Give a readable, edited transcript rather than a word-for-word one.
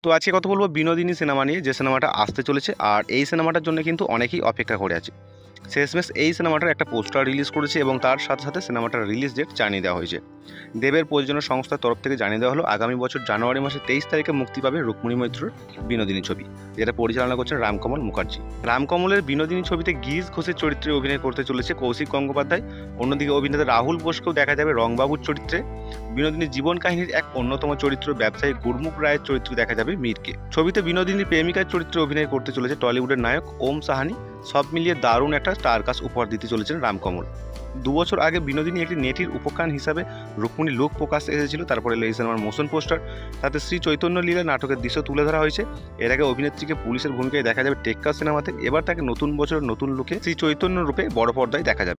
তো আজকে কথা বলবো বিনোদিনী সিনেমা নিয়ে, যে সিনেমাটা আসতে চলেছে। আর এই সিনেমাটার জন্য কিন্তু অনেকেই অপেক্ষা করে আছে। শেষমেশ এই সিনেমাটার একটা পোস্টার রিলিজ করেছে এবং তার সাথে সাথে সিনেমাটার রিলিজ ডেট জানিয়ে দেওয়া হয়েছে। দেবের প্রযোজনা সংস্থার তরফ থেকে জানিয়ে দেওয়া হলো আগামী বছর জানুয়ারি মাসের 23 তারিখে মুক্তি পাবে রুক্মিণী মৈত্রর বিনোদিনী ছবি, যেটা পরিচালনা করছেন রামকমল মুখার্জি। রামকমলের বিনোদিনী ছবিতে গিরিশ ঘোষের চরিত্রে অভিনয় করতে চলেছে কৌশিক গঙ্গোপাধ্যায়। অন্যদিকে অভিনেতা রাহুল বোসকেও দেখা যাবে রংবাবুর চরিত্রে। বিনোদিনীর জীবন কাহিনীর এক অন্যতম চরিত্র ব্যবসায়ী গুরমুখ রায়ের চরিত্রে দেখা যাবে মীরকে। ছবিতে বিনোদিনীর প্রেমিকার চরিত্রে অভিনয় করতে চলেছে টলিউডের নায়ক ওম সাহানি। সব মিলিয়ে দারুণ একটা স্টার কাস্ট উপহার দিতে চলেছেন রামকমল। 2 বছর আগে বিনোদিনী একটি নেটির উপখ্যান হিসাবে রুক্মিণী লুক প্রকাশ এসেছিল। তারপরে এই সিনেমার মোশন পোস্টার, তাতে শ্রী চৈতন্য লীলা নাটকের দৃশ্য তুলে ধরা হয়েছে। এর আগে অভিনেত্রীকে পুলিশের ভূমিকায় দেখা যাবে টেক্কা সিনেমাতে। এবার তাকে নতুন বছর নতুন লুকে শ্রী চৈতন্য রূপে বড় পর্দায় দেখা যাবে।